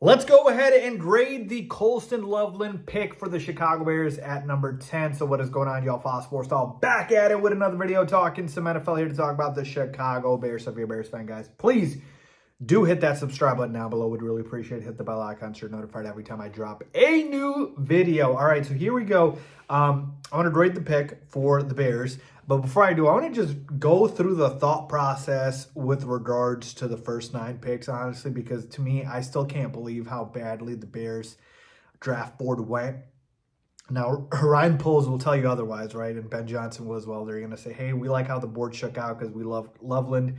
Let's go ahead and grade the Colston Loveland pick for the Chicago Bears at number 10. So what is going on, y'all? Faiz Sports Style back at it with another video talking some NFL here to talk about the Chicago Bears. So if you're a Bears fan, guys, please do hit that subscribe button down below. Would really appreciate it. Hit the bell icon so you're notified every time I drop a new video. All right, so here we go. I want to grade the pick for the Bears. But before I do, I want to just go through the thought process with regards to the first 9 picks, honestly, because to me, I still can't believe how badly the Bears draft board went. Now, Ryan Poles will tell you otherwise, right? And Ben Johnson will as well. They're going to say, hey, we like how the board shook out because we love Loveland.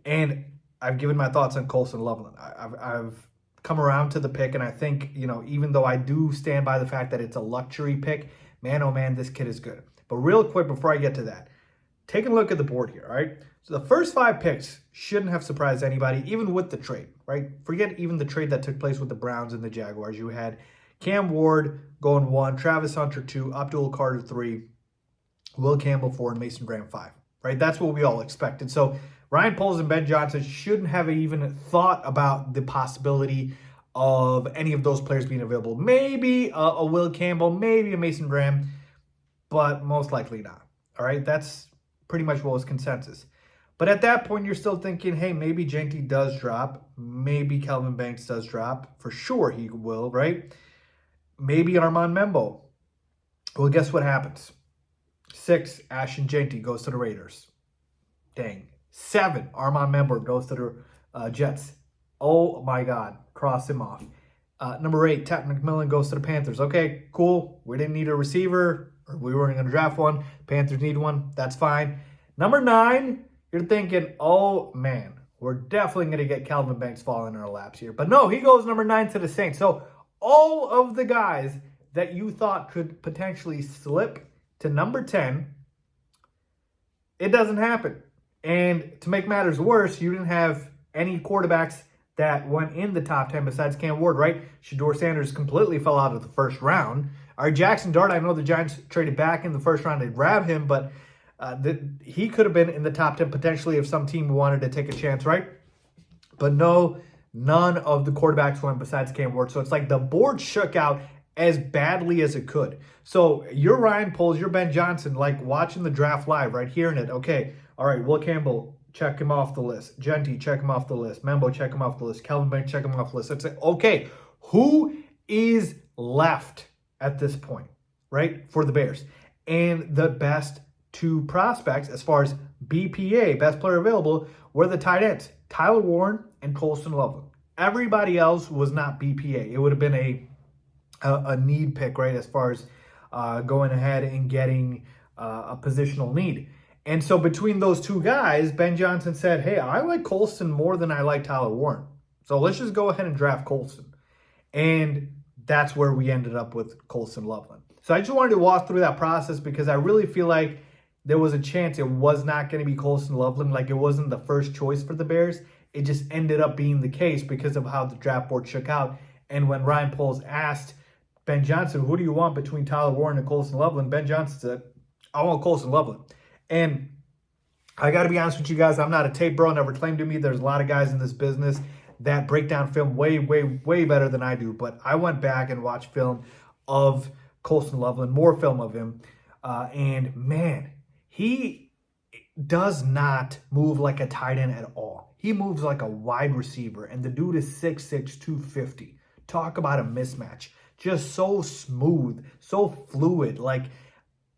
And I've given my thoughts on Colston Loveland. I've come around to the pick, and I think, even though I do stand by the fact that it's a luxury pick, man, oh man, this kid is good. But real quick, before I get to that, take a look at the board here, all right? So the first 5 picks shouldn't have surprised anybody, even with the trade, right? Forget even the trade that took place with the Browns and the Jaguars. You had Cam Ward going 1, Travis Hunter 2, Abdul Carter 3, Will Campbell 4, and Mason Graham 5, right? That's what we all expected. So Ryan Poles and Ben Johnson shouldn't have even thought about the possibility of any of those players being available. Maybe a Will Campbell, maybe a Mason Graham, but most likely not. All right, that's pretty much what was consensus. But at that point, you're still thinking, hey, maybe Jeanty does drop. Maybe Kelvin Banks does drop. For sure he will, right? Maybe Armand Membo. Well, guess what happens? 6, Ashton Jeanty goes to the Raiders. Dang. 7, Armand Membo goes to the Jets. Oh, my God. Cross him off. Number 8, Tat McMillan goes to the Panthers. Okay, cool. We didn't need a receiver, or we weren't going to draft one. Panthers need one. That's fine. Number 9, you're thinking, oh, man, we're definitely going to get Calvin Banks falling in our laps here. But no, he goes number 9 to the Saints. So all of the guys that you thought could potentially slip to number 10, it doesn't happen. And to make matters worse, you didn't have any quarterbacks that went in the top 10 besides Cam Ward, right? Shedeur Sanders completely fell out of the first round. Our Jackson Dart, I know the Giants traded back in the first round to grab him, but he could have been in the top 10 potentially if some team wanted to take a chance, right? But no, none of the quarterbacks went besides Cam Ward. So it's like the board shook out as badly as it could. So you're Ryan Poles, you're Ben Johnson, like watching the draft live, right? Hearing it. Okay, all right, Will Campbell, check him off the list. Jeanty, check him off the list. Membo, check him off the list. Kelvin Banks, check him off the list. It's like, okay, who is left at this point, right, for the Bears? And the best 2 prospects, as far as BPA, best player available, were the tight ends, Tyler Warren and Colston Loveland. Everybody else was not BPA. It would have been a need pick, right, as far as going ahead and getting a positional need. And so between those 2 guys, Ben Johnson said, hey, I like Colston more than I like Tyler Warren. So let's just go ahead and draft Colston. And that's where we ended up with Colston Loveland. So I just wanted to walk through that process because I really feel like there was a chance it was not going to be Colston Loveland. Like it wasn't the first choice for the Bears. It just ended up being the case because of how the draft board shook out. And when Ryan Poles asked Ben Johnson, who do you want between Tyler Warren and Colston Loveland? Ben Johnson said, I want Colston Loveland. And I got to be honest with you guys, I'm not a tape bro, never claimed to me. There's a lot of guys in this business that break down film way, way, way better than I do. But I went back and watched film of Colston Loveland, more film of him. And man, he does not move like a tight end at all. He moves like a wide receiver. And the dude is 6'6", 250. Talk about a mismatch. Just so smooth, so fluid. Like,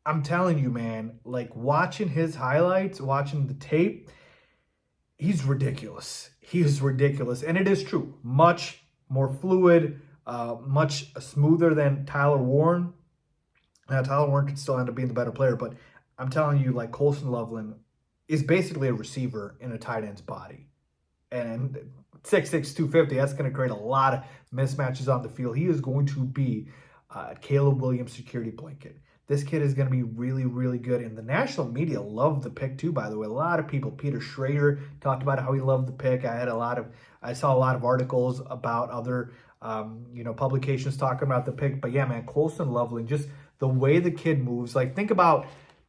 I'm telling you, man, like watching his highlights, watching the tape, he's ridiculous. He is ridiculous. And it is true. Much more fluid, much smoother than Tyler Warren. Now, Tyler Warren could still end up being the better player, but I'm telling you, like Colston Loveland is basically a receiver in a tight end's body. And 6'6", 250, that's going to create a lot of mismatches on the field. He is going to be Caleb Williams' security blanket. This kid is going to be really, really good. And the national media loved the pick too, by the way. A lot of people, Peter Schrader talked about how he loved the pick. I saw a lot of articles about other, publications talking about the pick. But yeah, man, Colston Loveland, just the way the kid moves. Like think about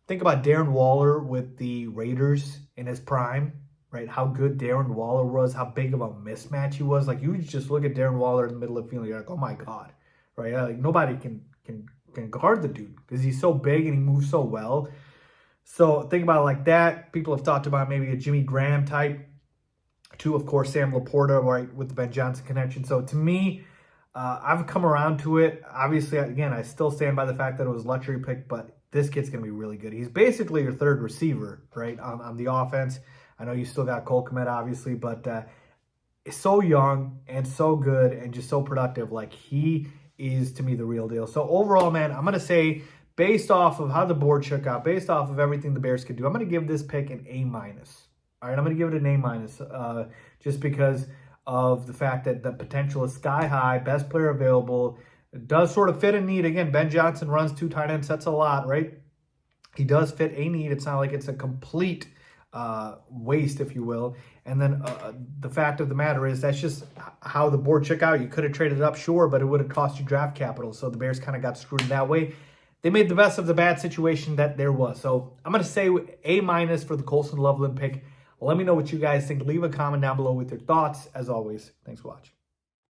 Darren Waller with the Raiders in his prime. right? How good Darren Waller was, how big of a mismatch he was. Like, you just look at Darren Waller in the middle of the field, you're like, oh my God, right? Like, nobody can guard the dude because he's so big and he moves so well. So think about it like that. People have talked about maybe a Jimmy Graham type. To, of course, Sam Laporta, right, with the Ben Johnson connection. So to me, I've come around to it. Obviously, again, I still stand by the fact that it was a luxury pick, but this kid's going to be really good. He's basically your third receiver, right, on the offense. I know you still got Cole Kmet, obviously, but so young and so good and just so productive. Like, he is, to me, the real deal. So overall, man, I'm going to say, based off of how the board shook out, based off of everything the Bears could do, I'm going to give this pick an A-. All right, I'm going to give it an A-, just because of the fact that the potential is sky high, best player available. It does sort of fit a need. Again, Ben Johnson runs 2 tight ends. That's a lot, right? He does fit a need. It's not like it's a complete waste, if you will. And then the fact of the matter is that's just how the board shook out. You could have traded up, sure, but it would have cost you draft capital. So the Bears kind of got screwed that way. They made the best of the bad situation that there was. So I'm going to say A- for the Colston Loveland pick. Let me know what you guys think. Leave a comment down below with your thoughts. As always, thanks for watching.